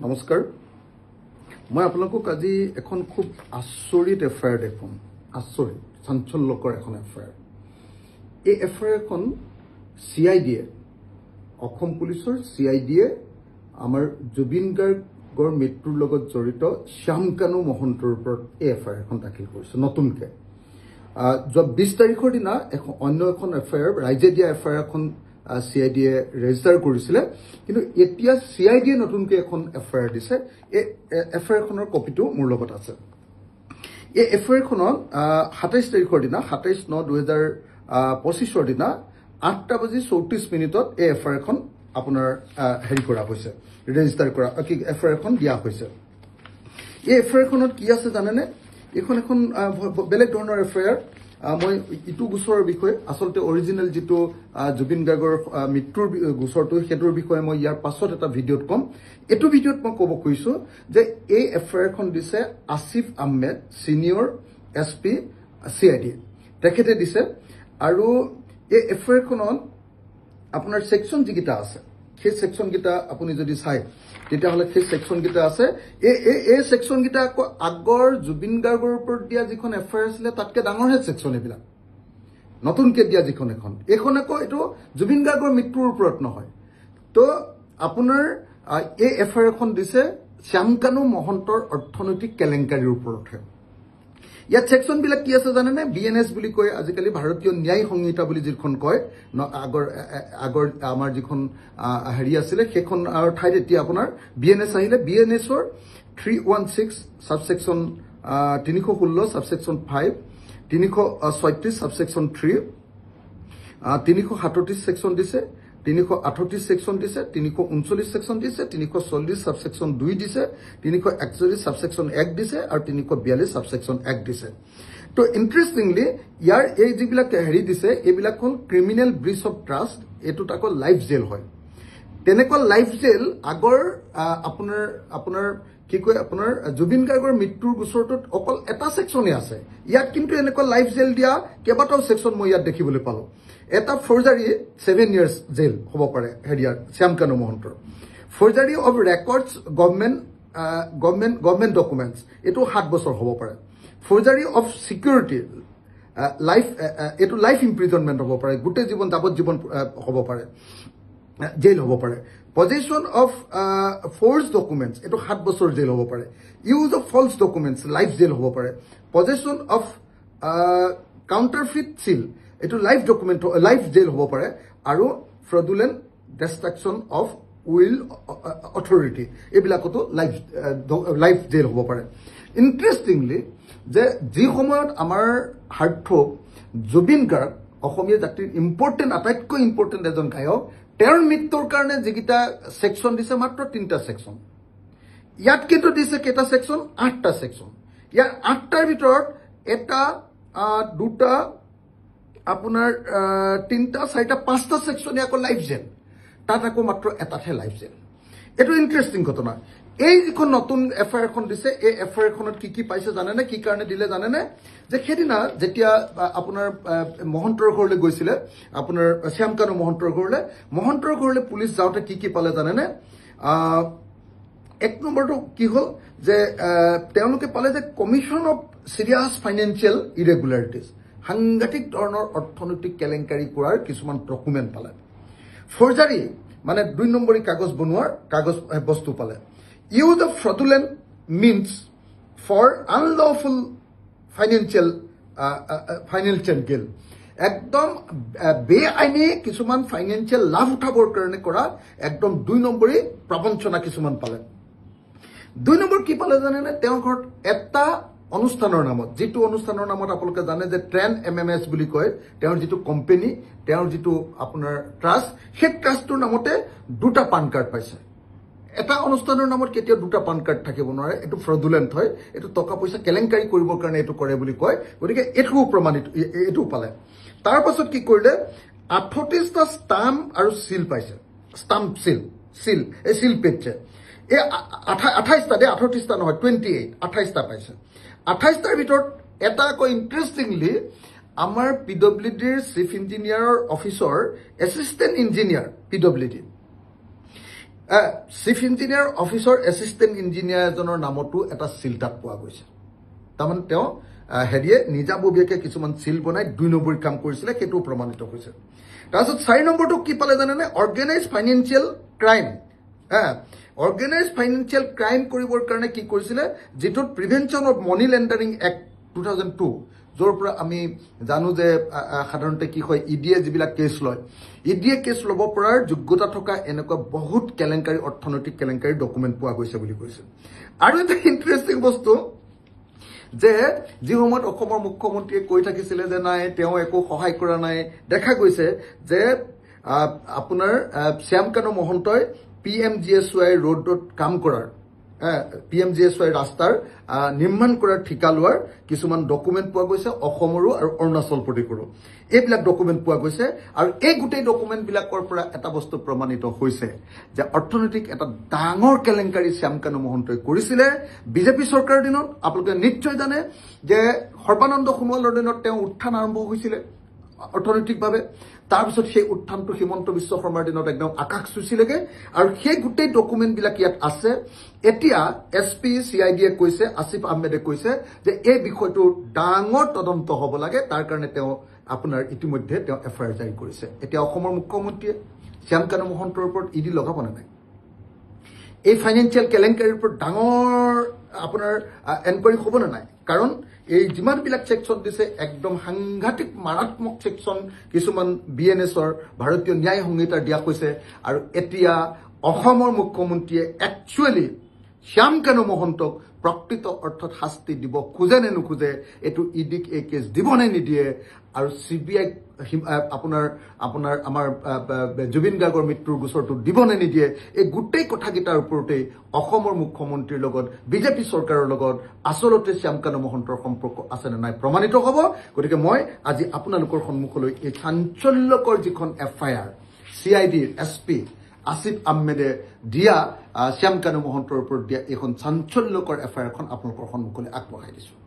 নমস্কাৰ মই আপোনালোকক আজি এখন খুব আচৰিত এফআইআৰ দেখুৱাম আচৰিত চাঞ্চল্যকৰ এখন এফআইআৰ এই এফআইআৰখন সিআইডিয়ে অসম পুলিচৰ সিআইডিয়ে আমাৰ জুবিন গাৰ্গৰ মৃত্যুৰ লগত জড়িত শ্যামকানু মহন্তৰ ওপৰত এই এফআইআৰখন দাখিল কৰিছে নতুনকে যোৱা 20 তাৰিখৰ দিনা অন্য এখন এফআইআৰ ৰাইজে দিয়া এফআইআৰখন সিআইডিয়ে ৰেজিষ্টাৰ কৰিছিলে কিন্তু এতিয়া সিআইডিয়ে নতুনকৈ এখন এফআইআৰ দিছে এই এফআইআৰখনৰ কপিটো মোৰ লগত আছে এই এফআইআৰখনত 27 তাৰিখৰ দিনা 27/9/2025 দিনা 8:34 এই এফআইআৰখন আপোনাৰ হেৰি কৰা হৈছে ৰেজিষ্টাৰ কৰা কি এফআইআৰখন দিয়া হৈছে এই এফআইআৰখনত কি আছে জানেনে এখন বেলেগ ধৰণৰ এফআইআৰ মই ইটো গোচৰৰ বিষয়ে আসলতে অৰিজিনেল যেটো জুবিন গাৰ্গৰ মৃত্যুৰ গোচৰটো হেতৰ বিষয়ে মই ইয়াৰ পাছত এটা ভিডিঅ'ত কম এটো ভিডিঅ'ত মই ক'ব কৈছো যে এই এফআইআৰখন দিছে Asif Ahmed senior SP CID তেখেতে দিছে আৰু এই এফআইআৰখনত আপোনাৰ সেকশন যিকিটা আছে সেই সেকশন গিটা আপুনি যদি চাই তেতিয়া হলে সেই সেকশন গিটা আছে এই সেকশন গিটা আগৰ জুবিন গাৰ্গৰ ওপৰত দিয়া যিখন এফআইআৰ আছিল তাতকে ডাঙৰ হে সেকশন এবিলা নতুনকে দিয়া যিখন এখন এটো জুবিন গাৰ্গৰ মৃত্যুৰ ওপৰত নহয় তো আপোনাৰ এই এফআইআৰখন দিছে শ্যামকানু মহন্তৰ অৰ্থনৈতিক কেলেংকাৰীৰ ওপৰত ইয়াত সেকশন বিলাক কি আছে জানেনে বিএনএস বুলি কয় আজিকালি ভাৰতীয় ন্যায় সংহিতা বুলি যিখন কয় আগৰ আমাৰ যিখন হেৰি আছিল সেইখন ঠাইত এতিয়া আপোনাৰ বিএনএস আহিলে বিএনএছৰ 316 সাবসেকশন 316 সাবসেকশন 5 336 সাবসেকশন 3 337 সেকশন দিছে 338 সেকশন দিছে 339 সেকশন দিছে 340 সাবসেকশন 2 দিছে 341 সাবসেকশন 1 দিছে আৰু 342 সাবসেকশন 1 দিছে তো ইন্টাৰেস্টিংলি ইয়াৰ এই যিবিলাক হেৰি দিছে এইবিলাক হল ক্ৰিমিনেল ব্ৰিচ অফ ট্ৰাষ্ট এটো তাকো লাইফ জেল হয় তেনেকুৱা লাইফ জেল আগৰ আপোনাৰ কি কয় আপোনাৰ জুবিন গাৰ্গৰ মৃত্যুৰ গোচৰটোত অকল এটা সেকশনে আছে ইয়াত কিন্তু এনেকুৱা লাইফ জেল দিয়া কেবাটাও সেকশন মই ইয়াত দেখিবলৈ পালো এটা ফৰ্জাৰী 7 ইয়াৰ্স জেল হ'ব পাৰে হেৰিয়াৰ শ্যামকানু মহন্তৰ ফৰ্জাৰী অফ ৰেকৰ্ডছ গভৰ্নমেন্ট ডকুমেন্টছ এটো 7 বছৰ হ'ব পাৰে ফৰ্জাৰী অফ সিকিউৰিটি লাইফ এটো লাইফ ইমপ্ৰিজনমেন্ট হ'ব পাৰে গোটেই জীৱন যাৱজ্জীৱন হ'ব পাৰে জেল হ'ব পাৰে পজেশন অফ ফোৰ্স ডকুমেন্টস এটো 7 বছৰ জেল হ'ব পাৰে use of false documents life jail হ'ব পাৰে পজেশন অফ কাউন্টাৰফিট সিল এটো লাইফ ডকুমেন্ট লাইফ জেল হ'ব পাৰে আৰু fraudulent destruction of will authority এবিলাকতো লাইফ জেল হ'ব পাৰে ইন্টাৰেস্টিংলি যে যি সময়ত আমাৰ হাৰ্থ জুবিন গাৰ্গ অসমীয়া জাতিৰ ইম্পৰ্টেন্ট আটাইতকৈ ইম্পৰ্টেন্ট এজন গায়ক তেওঁৰ মৃত্যুৰ কাৰণে যিকিটা সেকশন দিছে মাত্ৰ 3টা সেকশন ইয়াত কিন্তু দিছে কেটা সেকশন 8টা সেকশন ইয়াৰ 8টাৰ ভিতৰত এটা দুটা আপোনাৰ 3টা 4টা 5টা সেকশন ইয়াক লাইফ জেল তাত আকৌ মাত্ৰ এটাহে লাইফ জেল এটো ইন্টাৰেস্টিং ঘটনা এই যিখন নতুন এফআইআৰখন দিছে এই এফআইআৰখনত কি পাইছে জানেনে কি কাৰণে দিলে জানেনে যে খেদিনা যেতিয়া আপোনাৰ মহন্তৰ ঘৰলৈ গৈছিলে আপোনাৰ শ্যামকানু মহন্তৰ ঘৰলৈ পুলিচ যাওঁতে কি পালে জানেনে এক নম্বৰটো কি হল যে তেওঁলোকে পালে যে কমিশন অফ সিৰিয়াস ফাইনেন্সিয়েল ইৰেগুলাৰিটিজ সাংঘাতিক ধৰণৰ অৰ্থনৈতিক কেলেংকাৰী কৰাৰ কিছুমান ডকুমেন্ট পালে ফৰ্জাৰী মানে 2 নম্বৰী কাগজ বনোৱাৰ কাগজ বস্তু পালে use of fraudulent means for unlawful financial gain একদম বেআইনী কিছুমান ফাইনান্সিয়াল লাভ উঠাবৰ কাৰণে কৰা একদম 2 নম্বৰী প্ৰবঞ্চনা কিছুমান পালে 2 নম্বৰ কি পালে জানেনে তেওঁৰ ঘৰত এটা অনুষ্ঠানৰ নামত যেটো অনুষ্ঠানৰ নামত আপোনালোকে জানে যে ট্ৰেন্ড এমএমএছ বুলি কয় তেওঁৰ যেটো কোম্পানী তেওঁৰ যেটো আপোনাৰ ট্ৰাষ্ট সেই ট্ৰাষ্টৰ নামতে দুটা পান কাৰ্ড পাইছে এটা অনুষ্ঠানৰ নামত কেতিয়া দুটা পান কাৰ্ড থাকিব নোৱাৰে এটো ফ্ৰডুলেন্ট হয় এটো টকা পইচা কেলেংকাৰী কৰিবৰ কাৰণে এটো কৰে বুলি কয় গতিকে এটো প্ৰমাণিত এটো পালে তাৰ পাছত কি কৰিলে 38টা ষ্টাম্প আৰু সিল পাইছে ষ্টাম্প সিল এই সিল পেজে এই 28টা 38টা নহয় 28টা পাইছে 28টাৰ ভিতৰত এটা কো ইন্টাৰেস্টিংলি আমাৰ পিডব্লিউডিৰ চিফ ইঞ্জিনিয়াৰৰ অফিচৰ assistant engineer PWD chief engineer অফিচৰ এছিষ্টেণ্ট ইঞ্জিনিয়াৰ এজনৰ নামতো এটা চিল তাত পোৱা গৈছে তাৰমানে তেওঁ হেৰিয়ে নিজাববীয়াকে কিছুমান চিল বনাই 2 নম্বৰী কাম কৰিছিলে সেইটো প্ৰমাণিত হৈছে তাৰপিছত 4 নম্বৰটো কি পালে জানেনে organise financial crime organise financial crime কৰিবৰ কাৰণে কি কৰিছিলে যেটোত prevention of money laundering act 2002 যৰ পৰা আমি জানো যে সাধাৰণতে কি হয় ইডিএ যিবিলাক কেছ লয় ইডিএ কেছ ল'ব পৰাৰ যোগ্যতা থকা এনেকুৱা বহুত কেলেংকাৰী অৰ্থনৈতিক কেলেংকাৰী ডকুমেণ্ট পোৱা গৈছে বুলি কৈছে আৰু এটা ইণ্টাৰেষ্টিং বস্তু যে যি সময়ত অসমৰ মুখ্যমন্ত্ৰীয়ে কৈ থাকিছিলে যে নাই তেওঁ একো সহায় কৰা নাই দেখা গৈছে যে আপোনাৰ শ্যামকানু মহন্তই PMGSY ৰোডত কাম কৰাৰ PMGSY ৰাস্তাৰ নিৰ্মাণ কৰাৰ ঠিকা লোৱাৰ কিছুমান ডকুমেণ্ট পোৱা গৈছে অসমৰো আৰু অৰুণাচল প্ৰদেশৰো এইবিলাক ডকুমেণ্ট পোৱা গৈছে আৰু এই গোটেই ডকুমেণ্টবিলাকৰ পৰা এটা বস্তু প্ৰমাণিত হৈছে যে অৰ্থনৈতিক এটা ডাঙৰ কেলেংকাৰী শ্যামকানু মহন্তই কৰিছিলে বিজেপি চৰকাৰৰ দিনত আপোনালোকে নিশ্চয় জানে যে সৰ্বানন্দ সোণোৱালৰ দিনত তেওঁ উত্থান আৰম্ভ হৈছিলে অৰ্থনৈতিকভাৱে তাৰপিছত সেই উত্থানটো হিমন্ত বিশ্ব শৰ্মাৰ দিনত একদম আকাশ চুইছিলেগে আৰু সেই গোটেই ডকুমেণ্টবিলাক ইয়াত আছে এতিয়া SP CID এ কৈছে আসিফ আহমেদে কৈছে যে এই বিষয়টো ডাঙৰ তদন্ত হ'ব লাগে তাৰ কাৰণে তেওঁ আপোনাৰ ইতিমধ্যে তেওঁ FIR জাৰি কৰিছে এতিয়া অসমৰ মুখ্যমন্ত্ৰীয়ে শ্যামকানু মহন্তৰ ওপৰত ইডি লগাব নাই এই ফাইনেন্সিয়েল কেলেংকাৰীৰ ওপৰত ডাঙৰ আপোনাৰ এনকোয়াৰি হ'ব নাই কাৰণ এই যিমানবিলাক সেকশন দিছে একদম সাংঘাতিক মাৰাত্মক সেকশন কিছুমান BNSৰ ভাৰতীয় ন্যায় সংহিতাৰ দিয়া হৈছে আৰু এতিয়া অসমৰ মুখ্যমন্ত্ৰীয়ে একচুয়ালি শ্যামকানু মহন্তক প্ৰকৃত অৰ্থত শাস্তি দিব খোজে নে নোখোজে এটো ইডিক এই কেছ দিব নে নিদিয়ে আৰু CBI আপোনাৰ আমাৰ জুবিন গাৰ্গৰ মৃত্যুৰ গোচৰটো দিব নে নিদিয়ে এই গোটেই কথাকেইটাৰ ওপৰতে অসমৰ মুখ্যমন্ত্ৰীৰ লগত বিজেপি চৰকাৰৰ লগত আসলতে শ্যামকানু মহন্তৰ সম্পৰ্ক আছে নে নাই প্ৰমাণিত হ'ব গতিকে মই আজি আপোনালোকৰ সন্মুখলৈ এই চাঞ্চল্যকৰ যিখন FIR CID SP আসিফ আহমেদে দিয়া শ্যামকানু মহন্তৰ ওপৰত দিয়া এখন চাঞ্চল্যকৰ FIR খন আপোনালোকৰ সন্মুখলৈ আগবঢ়াই দিছো